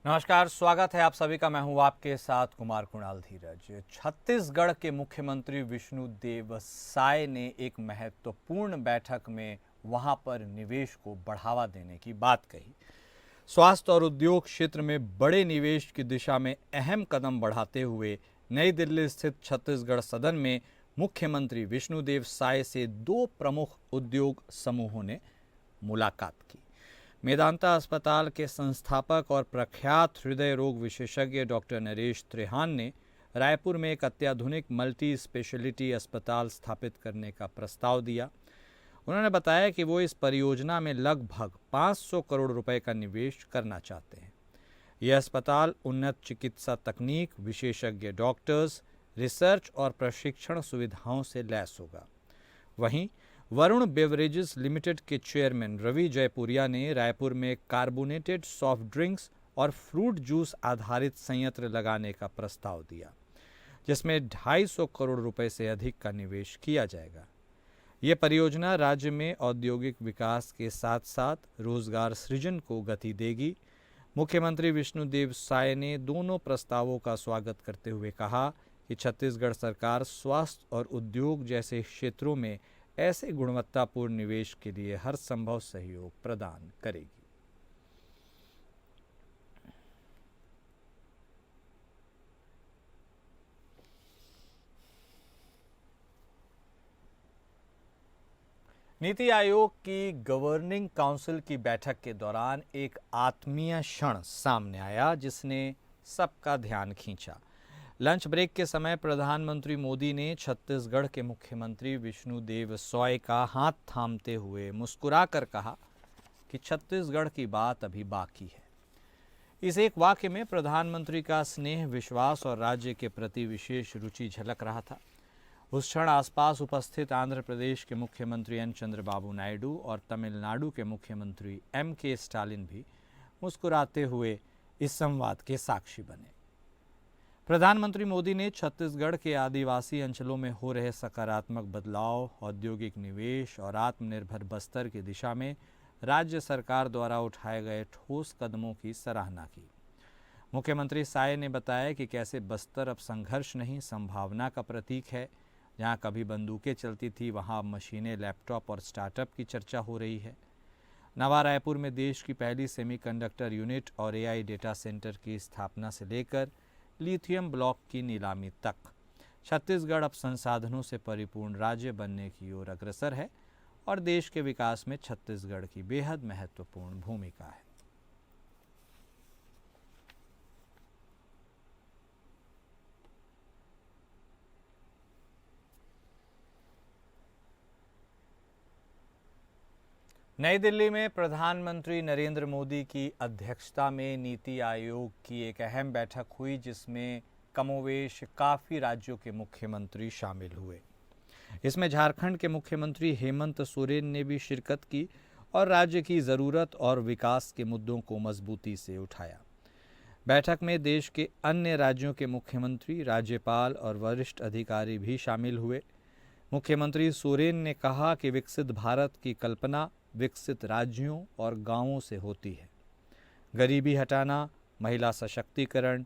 नमस्कार, स्वागत है आप सभी का। मैं हूं आपके साथ कुमार कुणाल धीरज। छत्तीसगढ़ के मुख्यमंत्री विष्णुदेव साय ने एक महत्वपूर्ण बैठक में वहां पर निवेश को बढ़ावा देने की बात कही। स्वास्थ्य और उद्योग क्षेत्र में बड़े निवेश की दिशा में अहम कदम बढ़ाते हुए नई दिल्ली स्थित छत्तीसगढ़ सदन में मुख्यमंत्री विष्णुदेव साय से दो प्रमुख उद्योग समूहों ने मुलाकात की। मेदांता अस्पताल के संस्थापक और प्रख्यात हृदय रोग विशेषज्ञ डॉक्टर नरेश त्रेहान ने रायपुर में एक अत्याधुनिक मल्टी स्पेशलिटी अस्पताल स्थापित करने का प्रस्ताव दिया। उन्होंने बताया कि वो इस परियोजना में लगभग 500 करोड़ रुपए का निवेश करना चाहते हैं। यह अस्पताल उन्नत चिकित्सा तकनीक, विशेषज्ञ डॉक्टर्स, रिसर्च और प्रशिक्षण सुविधाओं से लैस होगा। वहीं वरुण बेवरेजेस लिमिटेड के चेयरमैन रवि जयपुरिया ने रायपुर में कार्बोनेटेड सॉफ्ट ड्रिंक्स और फ्रूट जूस आधारित संयंत्र लगाने का प्रस्ताव दिया, जिसमें 250 करोड़ रुपए से अधिक का निवेश किया जाएगा। ये परियोजना राज्य में औद्योगिक विकास के साथ साथ रोजगार सृजन को गति देगी। मुख्यमंत्री विष्णुदेव साय ने दोनों प्रस्तावों का स्वागत करते हुए कहा कि छत्तीसगढ़ सरकार स्वास्थ्य और उद्योग जैसे क्षेत्रों में ऐसे गुणवत्तापूर्ण निवेश के लिए हर संभव सहयोग प्रदान करेगी। नीति आयोग की गवर्निंग काउंसिल की बैठक के दौरान एक आत्मीय क्षण सामने आया, जिसने सबका ध्यान खींचा। लंच ब्रेक के समय प्रधानमंत्री मोदी ने छत्तीसगढ़ के मुख्यमंत्री विष्णुदेव साय का हाथ थामते हुए मुस्कुराकर कहा कि छत्तीसगढ़ की बात अभी बाकी है। इस एक वाक्य में प्रधानमंत्री का स्नेह, विश्वास और राज्य के प्रति विशेष रुचि झलक रहा था। उस क्षण आसपास उपस्थित आंध्र प्रदेश के मुख्यमंत्री एन चंद्रबाबू नायडू और तमिलनाडु के मुख्यमंत्री एम.के. स्टालिन भी मुस्कुराते हुए इस संवाद के साक्षी बने। प्रधानमंत्री मोदी ने छत्तीसगढ़ के आदिवासी अंचलों में हो रहे सकारात्मक बदलाव, औद्योगिक निवेश और आत्मनिर्भर बस्तर की दिशा में राज्य सरकार द्वारा उठाए गए ठोस कदमों की सराहना की। मुख्यमंत्री साय ने बताया कि कैसे बस्तर अब संघर्ष नहीं, संभावना का प्रतीक है। जहां कभी बंदूकें चलती थी, वहां मशीनें, लैपटॉप और स्टार्टअप की चर्चा हो रही है। नवा रायपुर में देश की पहली सेमीकंडक्टर यूनिट और एआई डेटा सेंटर की स्थापना से लेकर लिथियम ब्लॉक की नीलामी तक छत्तीसगढ़ अब संसाधनों से परिपूर्ण राज्य बनने की ओर अग्रसर है और देश के विकास में छत्तीसगढ़ की बेहद महत्वपूर्ण भूमिका है। नई दिल्ली में प्रधानमंत्री नरेंद्र मोदी की अध्यक्षता में नीति आयोग की एक अहम बैठक हुई, जिसमें कमोवेश काफ़ी राज्यों के मुख्यमंत्री शामिल हुए। इसमें झारखंड के मुख्यमंत्री हेमंत सोरेन ने भी शिरकत की और राज्य की ज़रूरत और विकास के मुद्दों को मजबूती से उठाया। बैठक में देश के अन्य राज्यों के मुख्यमंत्री, राज्यपाल और वरिष्ठ अधिकारी भी शामिल हुए। मुख्यमंत्री सोरेन ने कहा कि विकसित भारत की कल्पना विकसित राज्यों और गांवों से होती है। गरीबी हटाना, महिला सशक्तिकरण,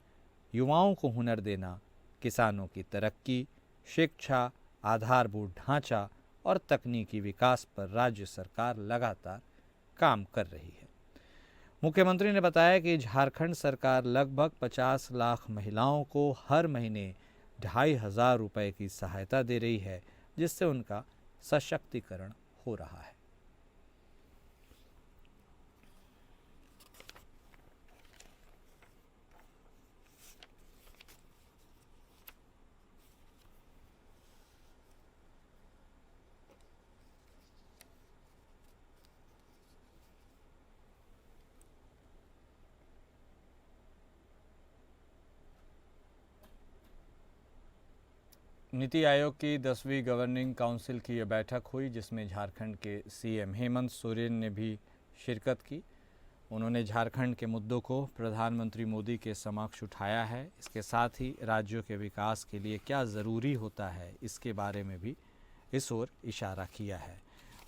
युवाओं को हुनर देना, किसानों की तरक्की, शिक्षा, आधारभूत ढांचा और तकनीकी विकास पर राज्य सरकार लगातार काम कर रही है। मुख्यमंत्री ने बताया कि झारखंड सरकार लगभग 50 लाख महिलाओं को हर महीने 2,500 रुपए की सहायता दे रही है, जिससे उनका सशक्तिकरण हो रहा है। नीति आयोग की 10वीं गवर्निंग काउंसिल की यह बैठक हुई, जिसमें झारखंड के सीएम हेमंत सोरेन ने भी शिरकत की। उन्होंने झारखंड के मुद्दों को प्रधानमंत्री मोदी के समक्ष उठाया है। इसके साथ ही राज्यों के विकास के लिए क्या ज़रूरी होता है, इसके बारे में भी इस ओर इशारा किया है।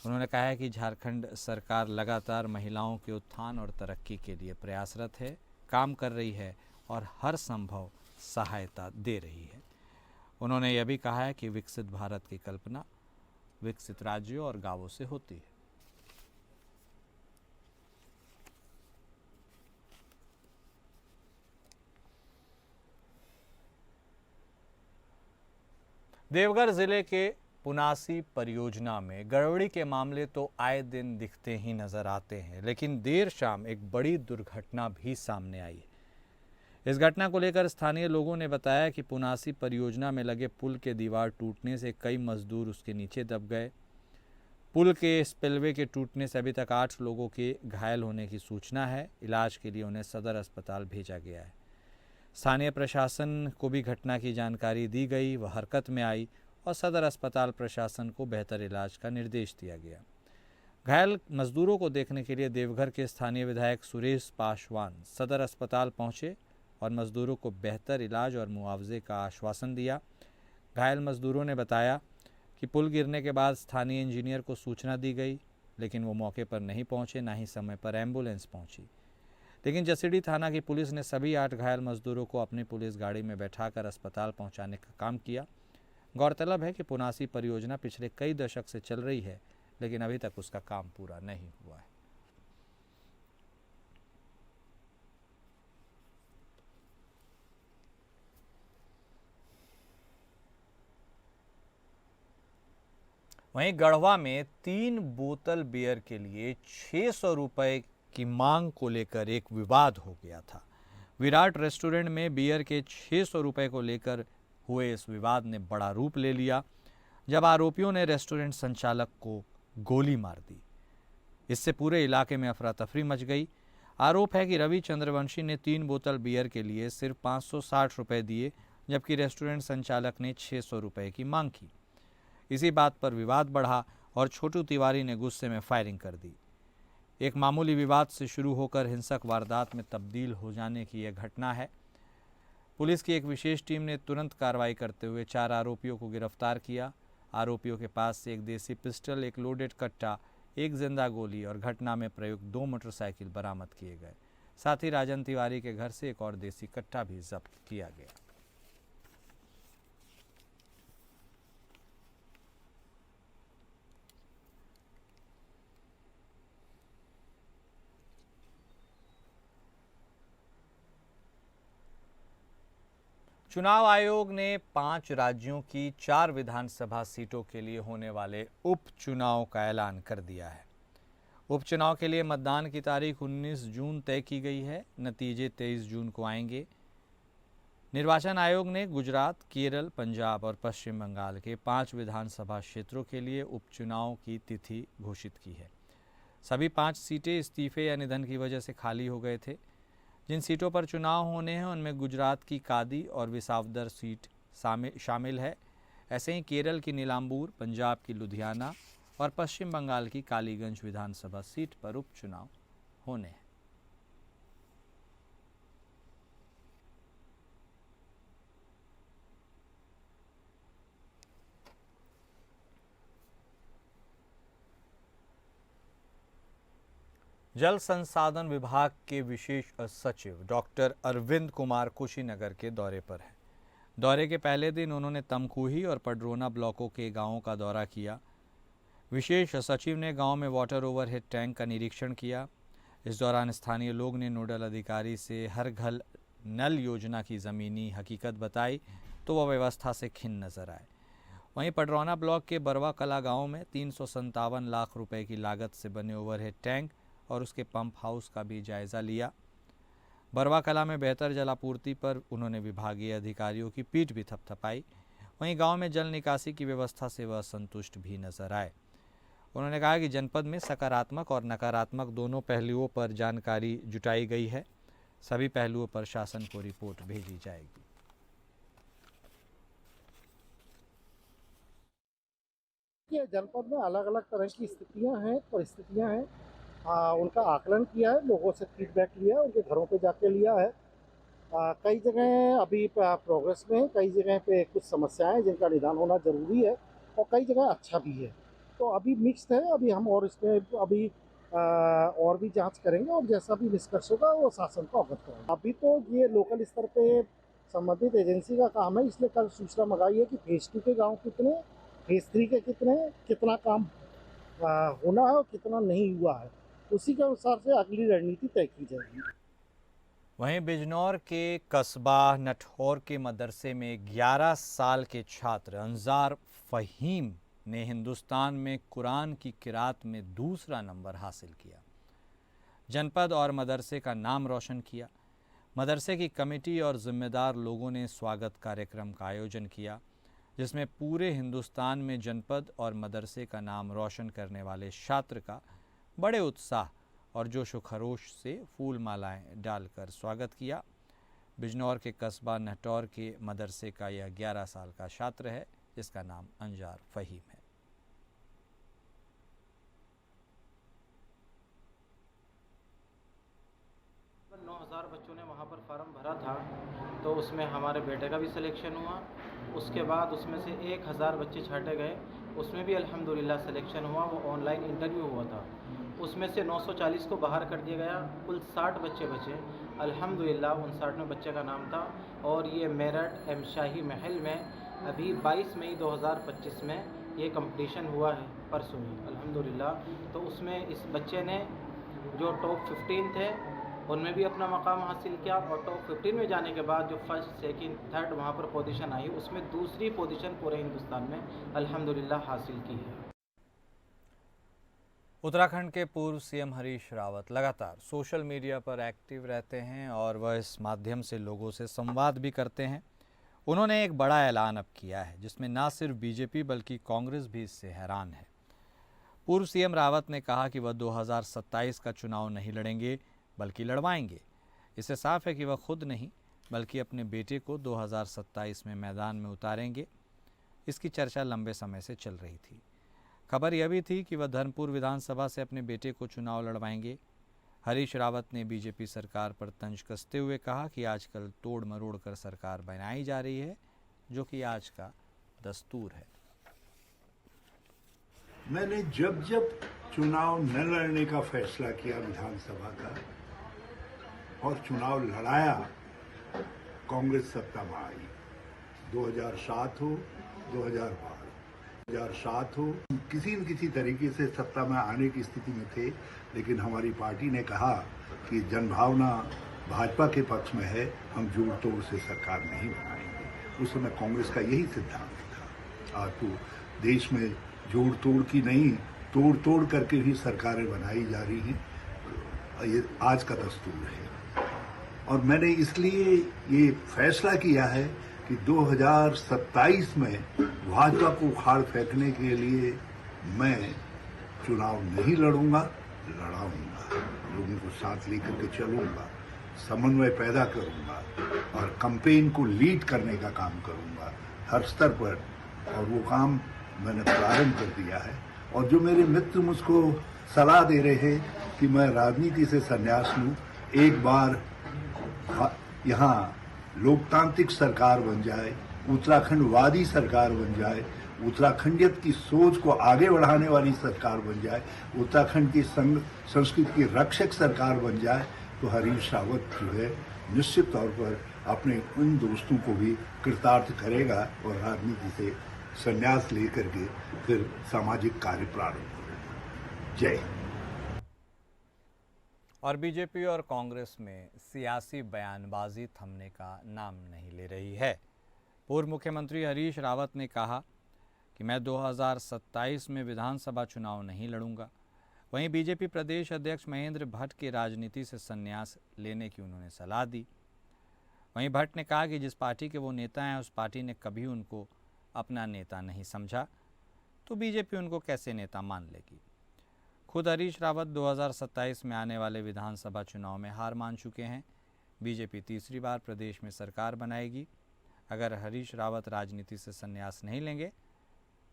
उन्होंने कहा है कि झारखंड सरकार लगातार महिलाओं के उत्थान और तरक्की के लिए प्रयासरत है, काम कर रही है और हर संभव सहायता दे रही है। उन्होंने यह भी कहा है कि विकसित भारत की कल्पना विकसित राज्यों और गांवों से होती है। देवघर जिले के पुनासी परियोजना में गड़बड़ी के मामले तो आए दिन दिखते ही नजर आते हैं, लेकिन देर शाम एक बड़ी दुर्घटना भी सामने आई है। इस घटना को लेकर स्थानीय लोगों ने बताया कि पुनासी परियोजना में लगे पुल के दीवार टूटने से कई मजदूर उसके नीचे दब गए। पुल के स्पिलवे के टूटने से अभी तक 8 लोगों के घायल होने की सूचना है। इलाज के लिए उन्हें सदर अस्पताल भेजा गया है। स्थानीय प्रशासन को भी घटना की जानकारी दी गई, वह हरकत में आई और सदर अस्पताल प्रशासन को बेहतर इलाज का निर्देश दिया गया। घायल मजदूरों को देखने के लिए देवघर के स्थानीय विधायक सुरेश पासवान सदर अस्पताल पहुंचे और मजदूरों को बेहतर इलाज और मुआवजे का आश्वासन दिया। घायल मजदूरों ने बताया कि पुल गिरने के बाद स्थानीय इंजीनियर को सूचना दी गई, लेकिन वो मौके पर नहीं पहुंचे, ना ही समय पर एम्बुलेंस पहुंची। लेकिन जसीडीह थाना की पुलिस ने सभी 8 घायल मजदूरों को अपनी पुलिस गाड़ी में बैठाकर अस्पताल पहुंचाने का काम किया। गौरतलब है कि पुनासी परियोजना पिछले कई दशक से चल रही है, लेकिन अभी तक उसका काम पूरा नहीं हुआ है। वहीं गढ़वा में 3 बोतल बियर के लिए 600 रुपए की मांग को लेकर एक विवाद हो गया था। विराट रेस्टोरेंट में बियर के 600 रुपए को लेकर हुए इस विवाद ने बड़ा रूप ले लिया, जब आरोपियों ने रेस्टोरेंट संचालक को गोली मार दी। इससे पूरे इलाके में अफरा तफरी मच गई। आरोप है कि रवि चंद्रवंशी ने 3 बोतल बियर के लिए सिर्फ 560 रुपए दिए, जबकि रेस्टोरेंट संचालक ने 600 रुपए की मांग की। इसी बात पर विवाद बढ़ा और छोटू तिवारी ने गुस्से में फायरिंग कर दी। एक मामूली विवाद से शुरू होकर हिंसक वारदात में तब्दील हो जाने की यह घटना है। पुलिस की एक विशेष टीम ने तुरंत कार्रवाई करते हुए 4 आरोपियों को गिरफ्तार किया। आरोपियों के पास से एक देसी पिस्टल, एक लोडेड कट्टा, एक जिंदा गोली और घटना में प्रयुक्त 2 मोटरसाइकिल बरामद किए गए। साथ ही राजन तिवारी के घर से एक और देसी कट्टा भी जब्त किया गया। चुनाव आयोग ने 5 राज्यों की 4 विधानसभा सीटों के लिए होने वाले उपचुनाव का ऐलान कर दिया है। उपचुनाव के लिए मतदान की तारीख 19 जून तय की गई है। नतीजे 23 जून को आएंगे। निर्वाचन आयोग ने गुजरात, केरल, पंजाब और पश्चिम बंगाल के 5 विधानसभा क्षेत्रों के लिए उपचुनाव की तिथि घोषित की है। सभी 5 सीटें इस्तीफे या निधन की वजह से खाली हो गए थे। जिन सीटों पर चुनाव होने हैं उनमें गुजरात की कादी और विसावदर सीट शामिल है। ऐसे ही केरल की नीलांबूर, पंजाब की लुधियाना और पश्चिम बंगाल की कालीगंज विधानसभा सीट पर उपचुनाव होने हैं। जल संसाधन विभाग के विशेष सचिव डॉक्टर अरविंद कुमार कुशीनगर के दौरे पर हैं। दौरे के पहले दिन उन्होंने तमकुही और पडरौना ब्लॉकों के गांवों का दौरा किया। विशेष सचिव ने गांव में वाटर ओवरहेड टैंक का निरीक्षण किया। इस दौरान स्थानीय लोग ने नोडल अधिकारी से हर घर नल योजना की ज़मीनी हकीकत बताई, तो वह व्यवस्था से खिन्न नजर आए। वहीं पडरौना ब्लॉक के बरवा कला गाँव में 357 लाख रुपए की लागत से बने ओवरहेड टैंक और उसके पंप हाउस का भी जायजा लिया। बरवा कला में बेहतर जलापूर्ति पर उन्होंने विभागीय अधिकारियों की पीठ भी थपथपाई। वहीं गांव में जल निकासी की व्यवस्था से वह संतुष्ट भी नजर आए। उन्होंने कहा कि जनपद में सकारात्मक और नकारात्मक दोनों पहलुओं पर जानकारी जुटाई गई है। सभी पहलुओं पर शासन को रिपोर्ट भेजी जाएगी। जनपद में अलग अलग तरह की परिस्थितियां हैं। उनका आकलन किया है, लोगों से फीडबैक लिया है, उनके घरों पे जाके लिया है। कई जगह अभी प्रोग्रेस में है, कई जगह पे कुछ समस्याएं हैं जिनका निदान होना ज़रूरी है और कई जगह अच्छा भी है। तो अभी मिक्स्ड है। अभी हम और इसमें अभी और भी जांच करेंगे और जैसा भी निष्कर्ष होगा वो शासन को अवगत करेंगे। अभी तो ये लोकल स्तर पे संबंधित एजेंसी का काम है, इसलिए कल सूचना मंगाई है कि फेज 2 के गांव कितने, फेज 3 के कितने, कितना काम होना है और कितना नहीं हुआ है, उसी के अनुसार से अगली रणनीति तय की जाएगी। वहीं बिजनौर के कस्बा नठौर के मदरसे में 11 साल के छात्र अंजार फ़हीम ने हिंदुस्तान में कुरान की किरात में दूसरा नंबर हासिल किया। जनपद और मदरसे का नाम रोशन किया। मदरसे की कमेटी और जिम्मेदार लोगों ने स्वागत कार्यक्रम का आयोजन किया, जिसमें पूरे हिंदुस्तान में जनपद और मदरसे का नाम रोशन करने वाले छात्र का बड़े उत्साह और जोश व खरोश से फूल मालाएं डालकर स्वागत किया। बिजनौर के कस्बा नटौर के मदरसे का यह 11 साल का छात्र है, जिसका नाम अंजार फ़हीम है। 9,000 बच्चों ने वहाँ पर फार्म भरा था, तो उसमें हमारे बेटे का भी सिलेक्शन हुआ। उसके बाद उसमें से 1,000 बच्चे छांटे गए, उसमें भी अल्हम्दुलिल्लाह सिलेक्शन हुआ। वो ऑनलाइन इंटरव्यू हुआ था, उसमें से 940 को बाहर कर दिया गया। कुल 60 बच्चे बचे, अल्हम्दुलिल्लाह उन 60 में बच्चे का नाम था। और ये मेरठ एम शाही महल में अभी 22 मई 2025 में ये कंपटीशन हुआ है, परसों ही अल्हम्दुलिल्लाह। तो उसमें इस बच्चे ने जो टॉप 15 थे उनमें भी अपना मकाम हासिल किया, और टॉप 15 में जाने के बाद जो फर्स्ट सेकंड थर्ड वहाँ पर पोजीशन आई, उसमें दूसरी पोजीशन पूरे हिंदुस्तान में अल्हम्दुलिल्लाह हासिल की है। उत्तराखंड के पूर्व सीएम हरीश रावत लगातार सोशल मीडिया पर एक्टिव रहते हैं और वह इस माध्यम से लोगों से संवाद भी करते हैं। उन्होंने एक बड़ा ऐलान अब किया है, जिसमें न सिर्फ बीजेपी बल्कि कांग्रेस भी इससे हैरान है। पूर्व सीएम रावत ने कहा कि वह 2027 का चुनाव नहीं लड़ेंगे बल्कि लड़वाएंगे। इससे साफ है कि वह खुद नहीं बल्कि अपने बेटे को 2027 में मैदान में उतारेंगे। इसकी चर्चा लंबे समय से चल रही थी। खबर यह भी थी कि वह धर्मपुर विधानसभा से अपने बेटे को चुनाव लड़वाएंगे। हरीश रावत ने बीजेपी सरकार पर तंज कसते हुए कहा कि आजकल तोड़ मरोड़ कर सरकार बनाई जा रही है, जो कि आज का दस्तूर है। मैंने जब जब चुनाव न लड़ने का फैसला किया विधानसभा का और चुनाव लड़ाया, कांग्रेस सत्ता में आई। 2007 हो, 2007 हो, किसी न किसी तरीके से सत्ता में आने की स्थिति में थे, लेकिन हमारी पार्टी ने कहा कि जनभावना भाजपा के पक्ष में है, हम जोड़ तोड़ से सरकार नहीं बनाएंगे। उस समय कांग्रेस का यही सिद्धांत था। आज तो देश में जोड़ तोड़ की नहीं, तोड़ तोड़ करके ही सरकारें बनाई जा रही हैं। ये आज का दस्तूर है, और मैंने इसलिए ये फैसला किया है कि 2027 में भाजपा को उखाड़ फेंकने के लिए मैं चुनाव नहीं लड़ूंगा, लड़ाऊंगा। लोगों को साथ लेकर के चलूंगा, समन्वय पैदा करूंगा और कैंपेन को लीड करने का काम करूंगा हर स्तर पर। और वो काम मैंने प्रारंभ कर दिया है। और जो मेरे मित्र मुझको सलाह दे रहे हैं कि मैं राजनीति से संन्यास लूं, एक बार यहाँ लोकतांत्रिक सरकार बन जाए, उत्तराखंडवादी सरकार बन जाए, उत्तराखंडियत की सोच को आगे बढ़ाने वाली सरकार बन जाए, उत्तराखंड की संस्कृति की रक्षक सरकार बन जाए, तो हरीश रावत जो है निश्चित तौर पर अपने उन दोस्तों को भी कृतार्थ करेगा और राजनीति से संन्यास लेकर के फिर सामाजिक कार्य प्रारंभ करेगा। जय। और बीजेपी और कांग्रेस में सियासी बयानबाजी थमने का नाम नहीं ले रही है। पूर्व मुख्यमंत्री हरीश रावत ने कहा कि मैं 2027 में विधानसभा चुनाव नहीं लड़ूंगा। वहीं बीजेपी प्रदेश अध्यक्ष महेंद्र भट्ट के राजनीति से संन्यास लेने की उन्होंने सलाह दी। वहीं भट्ट ने कहा कि जिस पार्टी के वो नेता हैं, उस पार्टी ने कभी उनको अपना नेता नहीं समझा, तो बीजेपी उनको कैसे नेता मान लेगी। खुद हरीश रावत 2027 में आने वाले विधानसभा चुनाव में हार मान चुके हैं। बीजेपी तीसरी बार प्रदेश में सरकार बनाएगी। अगर हरीश रावत राजनीति से संन्यास नहीं लेंगे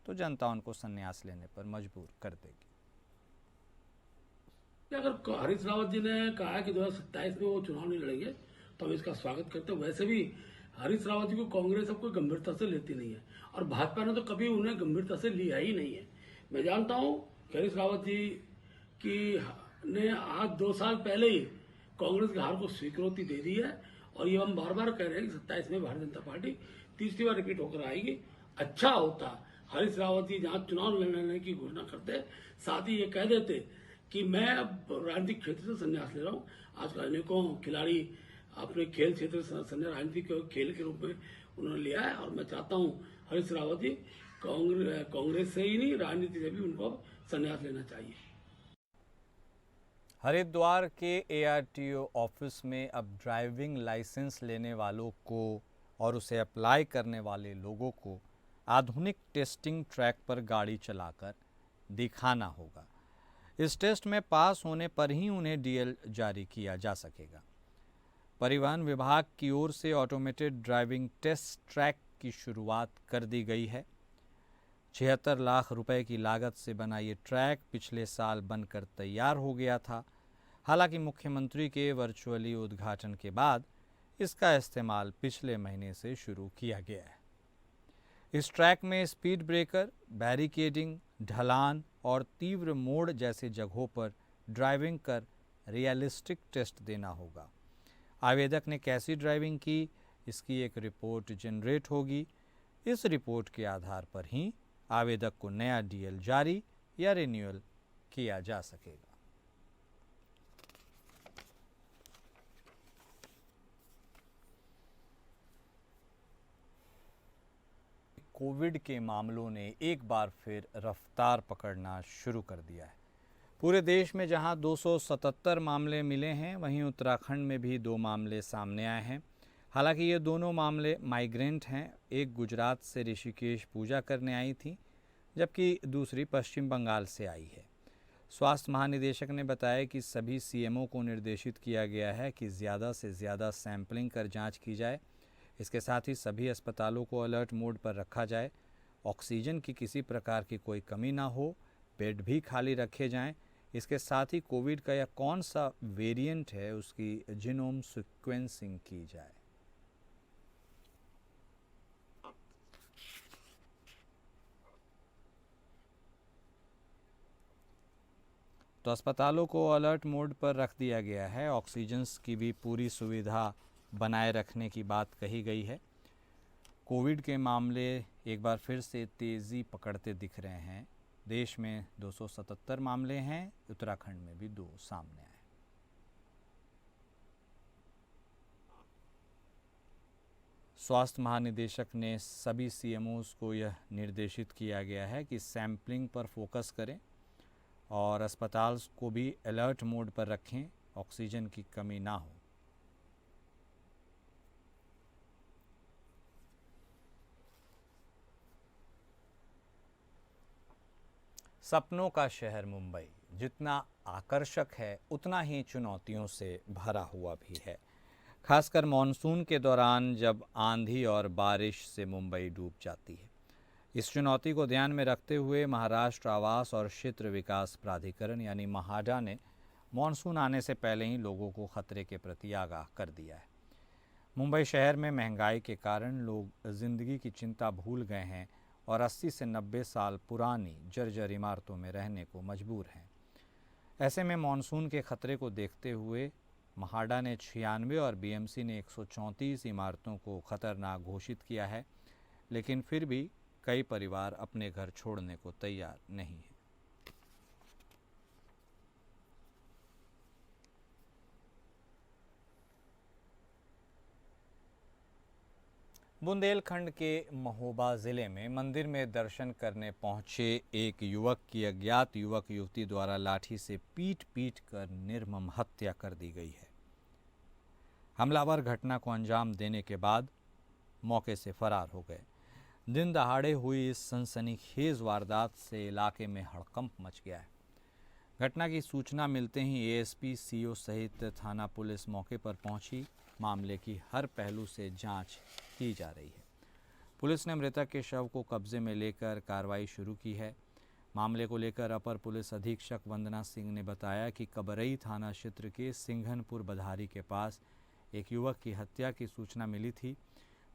तो जनता उनको संन्यास लेने पर मजबूर कर देगी। अगर हरीश रावत जी ने कहा कि 2027 में वो चुनाव नहीं लड़ेंगे तो हम इसका स्वागत करते हैं। वैसे भी हरीश रावत जी को कांग्रेस अब कोई गंभीरता से लेती नहीं है और भाजपा ने तो कभी उन्हें गंभीरता से लिया ही नहीं है। मैं जानता हूं कि हरीश रावत जी की ने आज 2 साल पहले ही कांग्रेस की हार को स्वीकृति दे दी है और ये हम बार बार कह रहे हैं कि 27 में भारतीय जनता पार्टी तीसरी बार रिपीट होकर आएगी। अच्छा होता हरीश रावत जी जहां चुनाव लड़ने की घोषणा करते, साथ ही ये कह देते कि मैं अब राजनीतिक क्षेत्र से संन्यास ले रहा हूँ। आजकल अनेकों खिलाड़ी अपने खेल क्षेत्र से संन्यास राजनीतिक खेल के रूप में उन्होंने लिया है और मैं चाहता हूँ हरीश रावत जी कांग्रेस से ही नहीं, राजनीति से भी उनको संन्यास लेना चाहिए। हरिद्वार के ARTO ऑफिस में अब ड्राइविंग लाइसेंस लेने वालों को और उसे अप्लाई करने वाले लोगों को आधुनिक टेस्टिंग ट्रैक पर गाड़ी चलाकर दिखाना होगा। इस टेस्ट में पास होने पर ही उन्हें DL जारी किया जा सकेगा। परिवहन विभाग की ओर से ऑटोमेटेड ड्राइविंग टेस्ट ट्रैक की शुरुआत कर दी गई है। 76 लाख रुपए की लागत से बना ये ट्रैक पिछले साल बनकर तैयार हो गया था। हालांकि मुख्यमंत्री के वर्चुअली उद्घाटन के बाद इसका इस्तेमाल पिछले महीने से शुरू किया गया है। इस ट्रैक में स्पीड ब्रेकर, बैरिकेडिंग, ढलान और तीव्र मोड़ जैसे जगहों पर ड्राइविंग कर रियलिस्टिक टेस्ट देना होगा। आवेदक ने कैसी ड्राइविंग की, इसकी एक रिपोर्ट जनरेट होगी। इस रिपोर्ट के आधार पर ही आवेदक को नया DL जारी या रिन्यूअल किया जा सकेगा। कोविड के मामलों ने एक बार फिर रफ्तार पकड़ना शुरू कर दिया है। पूरे देश में जहां 277 मामले मिले हैं, वहीं उत्तराखंड में भी 2 मामले सामने आए हैं। हालांकि ये दोनों मामले माइग्रेंट हैं। एक गुजरात से ऋषिकेश पूजा करने आई थी, जबकि दूसरी पश्चिम बंगाल से आई है। स्वास्थ्य महानिदेशक ने बताया कि सभी CMO को निर्देशित किया गया है कि ज़्यादा से ज़्यादा सैंपलिंग कर जांच की जाए। इसके साथ ही सभी अस्पतालों को अलर्ट मोड पर रखा जाए। ऑक्सीजन की किसी प्रकार की कोई कमी ना हो, बेड भी खाली रखे जाएं। इसके साथ ही कोविड का यह कौन सा वेरिएंट है, उसकी जीनोम सीक्वेंसिंग की जाए। तो अस्पतालों को अलर्ट मोड पर रख दिया गया है। ऑक्सीजन की भी पूरी सुविधा बनाए रखने की बात कही गई है। कोविड के मामले एक बार फिर से तेज़ी पकड़ते दिख रहे हैं। देश में 277 मामले हैं, उत्तराखंड में भी 2 सामने आए। स्वास्थ्य महानिदेशक ने सभी CMOs को यह निर्देशित किया गया है कि सैंपलिंग पर फोकस करें और अस्पताल को भी अलर्ट मोड पर रखें, ऑक्सीजन की कमी ना हो। सपनों का शहर मुंबई जितना आकर्षक है, उतना ही चुनौतियों से भरा हुआ भी है। खासकर मॉनसून के दौरान जब आंधी और बारिश से मुंबई डूब जाती है। इस चुनौती को ध्यान में रखते हुए महाराष्ट्र आवास और क्षेत्र विकास प्राधिकरण यानी महाडा ने मॉनसून आने से पहले ही लोगों को खतरे के प्रति आगाह कर दिया है। मुंबई शहर में महंगाई के कारण लोग जिंदगी की चिंता भूल गए हैं और 80 से 90 साल पुरानी जर्जर इमारतों में रहने को मजबूर हैं। ऐसे में मॉनसून के खतरे को देखते हुए महाडा ने 96 और BMC ने 134 इमारतों को खतरनाक घोषित किया है, लेकिन फिर भी कई परिवार अपने घर छोड़ने को तैयार नहीं हैं। बुंदेलखंड के महोबा ज़िले में मंदिर में दर्शन करने पहुंचे एक युवक की अज्ञात युवक युवती द्वारा लाठी से पीट कर निर्मम हत्या कर दी गई है। हमलावर घटना को अंजाम देने के बाद मौके से फरार हो गए। दिन दहाड़े हुई इस सनसनीखेज वारदात से इलाके में हड़कंप मच गया है। घटना की सूचना मिलते ही ASP, CO सहित थाना पुलिस मौके पर पहुंची। मामले की हर पहलू से जांच की जा रही है। पुलिस ने मृतक के शव को कब्जे में लेकर कार्रवाई शुरू की है। मामले को लेकर अपर पुलिस अधीक्षक वंदना सिंह ने बताया कि कबरई थाना क्षेत्र के सिंघनपुर बधारी के पास एक युवक की हत्या की सूचना मिली थी।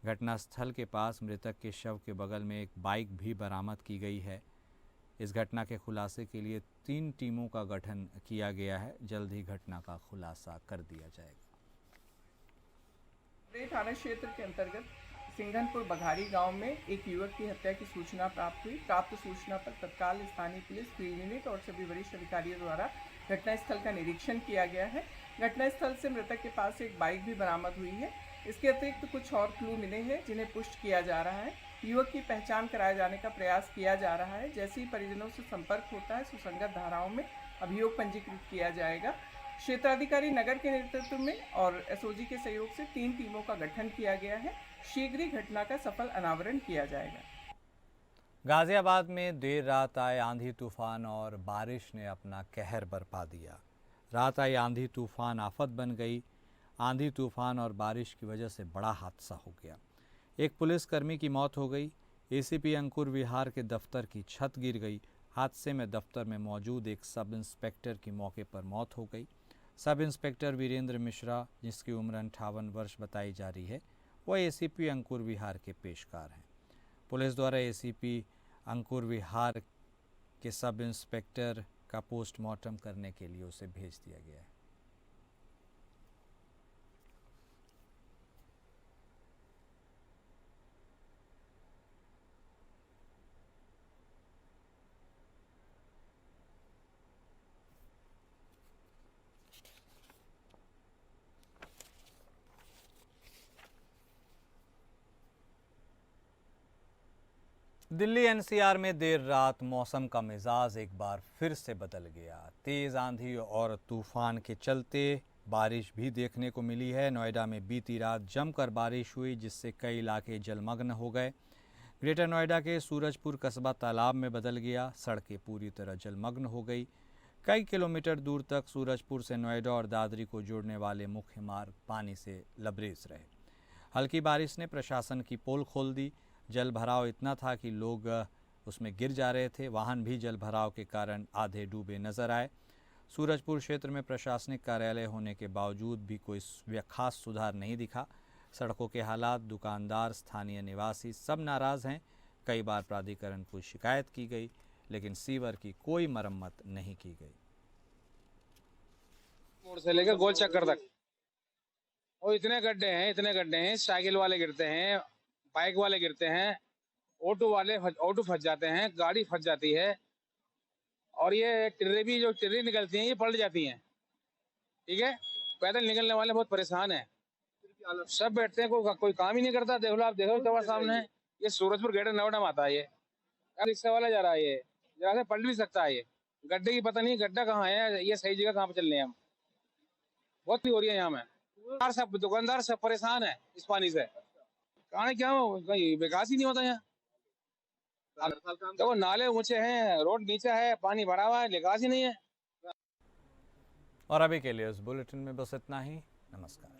घटनास्थल के पास मृतक के शव के बगल में एक बाइक भी बरामद की गई है। इस घटना के खुलासे के लिए 3 टीमों का गठन किया गया है। जल्द ही घटना का खुलासा कर दिया जाएगा। थाना क्षेत्र के अंतर्गत सिंघनपुर बघारी गांव में एक युवक की हत्या की सूचना प्राप्त हुई। प्राप्त सूचना पर तत्काल स्थानीय पुलिस फील्ड यूनिट और सभी वरिष्ठ अधिकारियों द्वारा घटनास्थल का निरीक्षण किया गया है। घटनास्थल से मृतक के पास एक बाइक भी बरामद हुई है। इसके अतिरिक्त कुछ और क्लू मिले हैं जिन्हें पुष्ट किया जा रहा है। युवक की पहचान कराए जाने का प्रयास किया जा रहा है। जैसे ही परिजनों से संपर्क होता है सुसंगत धाराओं में अभियोग पंजीकृत किया जाएगा। क्षेत्राधिकारी नगर के नेतृत्व में और एसओजी के सहयोग से 3 टीमों का गठन किया गया है। शीघ्र ही घटना का सफल अनावरण किया जाएगा। गाजियाबाद में देर रात आए आंधी तूफान और बारिश ने अपना कहर बरपा दिया। रात आई आंधी तूफान आफत बन गई। आंधी तूफान और बारिश की वजह से बड़ा हादसा हो गया। एक पुलिसकर्मी की मौत हो गई। एसीपी अंकुर विहार के दफ्तर की छत गिर गई। हादसे में दफ्तर में मौजूद एक सब इंस्पेक्टर की मौके पर मौत हो गई। सब इंस्पेक्टर वीरेंद्र मिश्रा, जिसकी उम्र 58 वर्ष बताई जा रही है, वह एसीपी अंकुर विहार के पेशकार हैं। पुलिस द्वारा एसीपी अंकुर विहार के सब इंस्पेक्टर का पोस्टमार्टम करने के लिए उसे भेज दिया गया है। दिल्ली एनसीआर में देर रात मौसम का मिजाज एक बार फिर से बदल गया। तेज़ आंधी और तूफान के चलते बारिश भी देखने को मिली है। नोएडा में बीती रात जमकर बारिश हुई, जिससे कई इलाके जलमग्न हो गए। ग्रेटर नोएडा के सूरजपुर कस्बा तालाब में बदल गया। सड़कें पूरी तरह जलमग्न हो गई। कई किलोमीटर दूर तक सूरजपुर से नोएडा और दादरी को जोड़ने वाले मुख्य मार्ग पानी से लबरेज रहे। हल्की बारिश ने प्रशासन की पोल खोल दी। जल भराव इतना था कि लोग उसमें गिर जा रहे थे। वाहन भी जल भराव के कारण आधे डूबे नजर आए। सूरजपुर क्षेत्र में प्रशासनिक कार्यालय होने के बावजूद भी कोई खास सुधार नहीं दिखा। सड़कों के हालात, दुकानदार, स्थानीय निवासी सब नाराज़ हैं। कई बार प्राधिकरण को शिकायत की गई, लेकिन सीवर की कोई मरम्मत नहीं की गई। मोड़ से लेकर गोल चक्कर तक और इतने गड्ढे हैं, साइकिल वाले गिरते हैं, बाइक वाले गिरते हैं, ऑटो फंस जाते हैं, गाड़ी फंस जाती है। और ये टिर्रे निकलती हैं, ये पलट जाती हैं। ठीक है, पैदल निकलने वाले बहुत परेशान हैं। सब बैठते हैं, कोई काम ही नहीं करता। देख लो, आप देखो तो सामने ये सूरजपुर ग्रेटर नोएडा में आता है। ये रिक्शा वाला जा रहा है, ये जरा से पलट भी सकता है। ये गड्ढे की पता नहीं गड्ढा कहाँ है, ये सही जगह कहाँ पे चल रहे हैं हम। बहुत हो रही है यहाँ में। सब दुकानदार सब परेशान है इस पानी से। कहानी क्या हो, कहीं विकास ही नहीं होता यहाँ। देखो नाले ऊंचे हैं, रोड नीचा है, पानी भरा हुआ है, निकास ही नहीं है। और अभी के लिए इस बुलेटिन में बस इतना ही। नमस्कार।